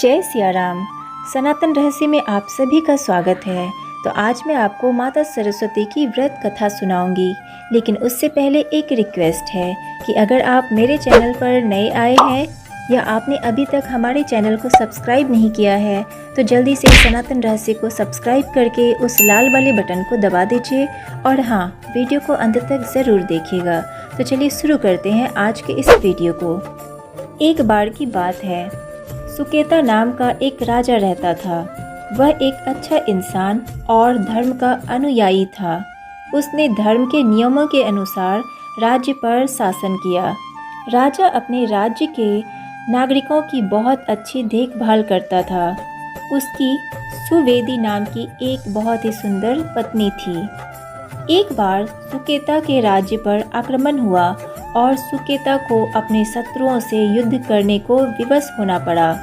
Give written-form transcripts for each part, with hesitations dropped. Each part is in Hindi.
जय सिया राम। सनातन रहस्य में आप सभी का स्वागत है। तो आज मैं आपको माता सरस्वती की व्रत कथा सुनाऊंगी, लेकिन उससे पहले एक रिक्वेस्ट है कि अगर आप मेरे चैनल पर नए आए हैं या आपने अभी तक हमारे चैनल को सब्सक्राइब नहीं किया है तो जल्दी से सनातन रहस्य को सब्सक्राइब करके उस लाल वाले बटन को दबा दीजिए और हाँ, वीडियो को अंत तक ज़रूर देखिएगा। तो चलिए शुरू करते हैं आज के इस वीडियो को। एक बार की बात है, सुकेता नाम का एक राजा रहता था। वह एक अच्छा इंसान और धर्म का अनुयायी था। उसने धर्म के नियमों के अनुसार राज्य पर शासन किया। राजा अपने राज्य के नागरिकों की बहुत अच्छी देखभाल करता था। उसकी सुवेदी नाम की एक बहुत ही सुंदर पत्नी थी। एक बार सुकेता के राज्य पर आक्रमण हुआ और सुकेता को अपने शत्रुओं से युद्ध करने को विवश होना पड़ा।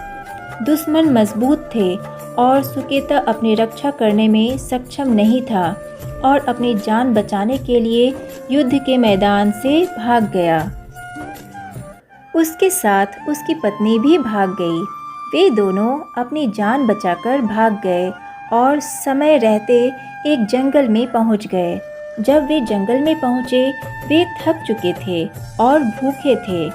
दुश्मन मजबूत थे और सुकेता अपनी रक्षा करने में सक्षम नहीं था और अपनी जान बचाने के लिए युद्ध के मैदान से भाग गया। उसके साथ उसकी पत्नी भी भाग गई। वे दोनों अपनी जान बचाकर भाग गए और समय रहते एक जंगल में पहुंच गए। जब वे जंगल में पहुंचे, वे थक चुके थे और भूखे थे।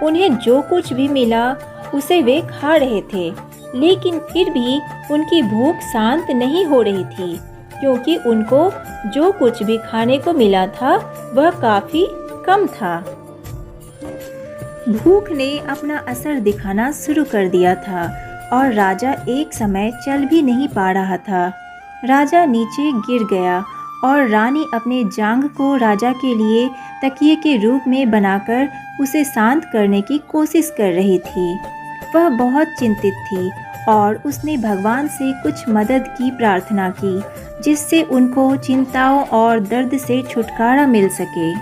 उन्हें जो कुछ भी मिला उसे वे खा रहे थे, लेकिन फिर भी उनकी भूख शांत नहीं हो रही थी, क्योंकि उनको जो कुछ भी खाने को मिला था वह काफी कम था। भूख ने अपना असर दिखाना शुरू कर दिया था और राजा एक समय चल भी नहीं पा रहा था। राजा नीचे गिर गया और रानी अपने जांघ को राजा के लिए तकिए के रूप में बनाकर उसे शांत करने की कोशिश कर रही थी। वह बहुत चिंतित थी और उसने भगवान से कुछ मदद की प्रार्थना की, जिससे उनको चिंताओं और दर्द से छुटकारा मिल सके।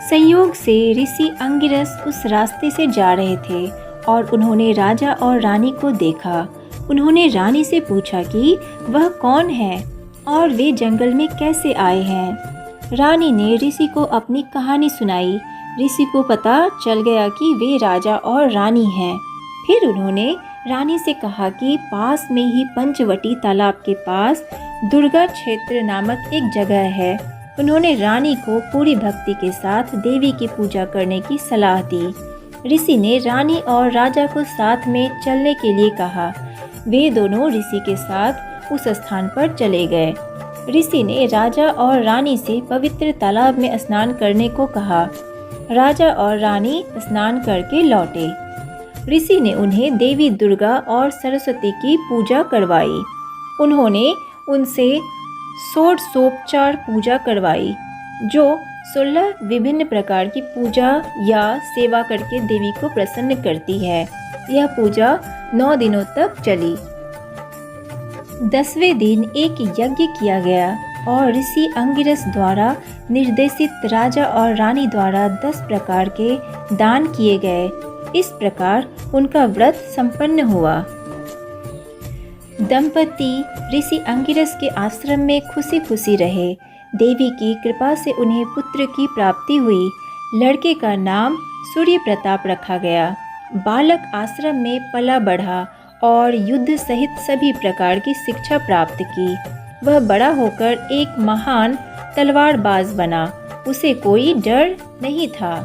संयोग से ऋषि अंगिरस उस रास्ते से जा रहे थे और उन्होंने राजा और रानी को देखा। उन्होंने रानी से पूछा कि वह कौन है और वे जंगल में कैसे आए हैं। रानी ने ऋषि को अपनी कहानी सुनाई। ऋषि को पता चल गया कि वे राजा और रानी हैं। फिर उन्होंने रानी से कहा कि पास में ही पंचवटी तालाब के पास दुर्गा क्षेत्र नामक एक जगह है। उन्होंने रानी को पूरी भक्ति के साथ देवी की पूजा करने की सलाह दी। ऋषि ने रानी और राजा को साथ में चलने के लिए कहा। वे दोनों ऋषि के साथ उस स्थान पर चले गए। ऋषि ने राजा और रानी से पवित्र तालाब में स्नान करने को कहा। राजा और रानी स्नान करके लौटे। ऋषि ने उन्हें देवी दुर्गा और सरस्वती की पूजा करवाई। उन्होंने उनसे षोडशोपचार पूजा करवाई, जो 16 विभिन्न प्रकार की पूजा या सेवा करके देवी को प्रसन्न करती है। यह पूजा 9 दिनों तक चली। 10वें दिन एक यज्ञ किया गया और ऋषि अंगिरस द्वारा निर्देशित राजा और रानी द्वारा 10 प्रकार के दान किए गए। इस प्रकार उनका व्रत संपन्न हुआ। दंपति ऋषि अंगिरस के आश्रम में खुशी खुशी रहे। देवी की कृपा से उन्हें पुत्र की प्राप्ति हुई। लड़के का नाम सूर्य प्रताप रखा गया। बालक आश्रम में पला बढ़ा और युद्ध सहित सभी प्रकार की शिक्षा प्राप्त की। वह बड़ा होकर एक महान तलवारबाज बना। उसे कोई डर नहीं था।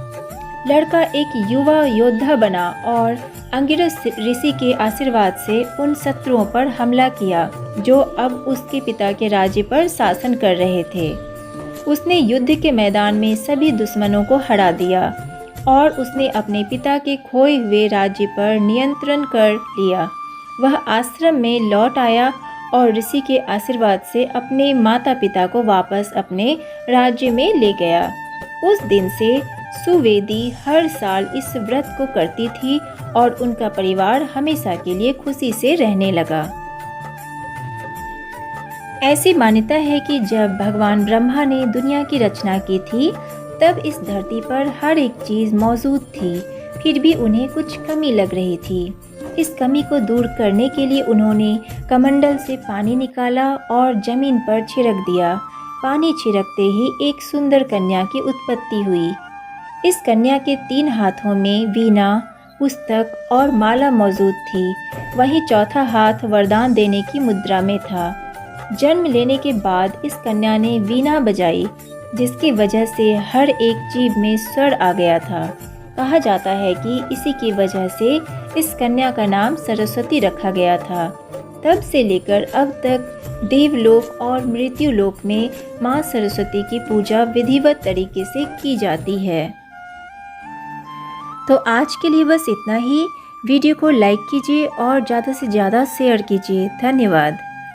लड़का एक युवा योद्धा बना और अंगिरस ऋषि के आशीर्वाद से उन शत्रुओं पर हमला किया जो अब उसके पिता के राज्य पर शासन कर रहे थे। उसने युद्ध के मैदान में सभी दुश्मनों को हरा दिया और उसने अपने पिता के खोए हुए राज्य पर नियंत्रण कर लिया। वह आश्रम में लौट आया और ऋषि के आशीर्वाद से अपने माता पिता को वापस अपने राज्य में ले गया। उस दिन से सुवेदी हर साल इस व्रत को करती थी और उनका परिवार हमेशा के लिए खुशी से रहने लगा। ऐसी मान्यता है कि जब भगवान ब्रह्मा ने दुनिया की रचना की थी, तब इस धरती पर हर एक चीज मौजूद थी, फिर भी उन्हें कुछ कमी लग रही थी। इस कमी को दूर करने के लिए उन्होंने कमंडल से पानी निकाला और जमीन पर छिड़क दिया। पानी छिड़कते ही एक सुंदर कन्या की उत्पत्ति हुई। इस कन्या के 3 हाथों में वीणा, पुस्तक और माला मौजूद थी। वहीं चौथा हाथ वरदान देने की मुद्रा में था। जन्म लेने के बाद इस कन्या ने वीणा बजाई, जिसकी वजह से हर एक जीव में स्वर आ गया था। कहा जाता है कि इसी की वजह से इस कन्या का नाम सरस्वती रखा गया था। तब से लेकर अब तक देवलोक और मृत्युलोक में माँ सरस्वती की पूजा विधिवत तरीके से की जाती है। तो आज के लिए बस इतना ही। वीडियो को लाइक कीजिए और ज़्यादा से ज़्यादा शेयर कीजिए। धन्यवाद।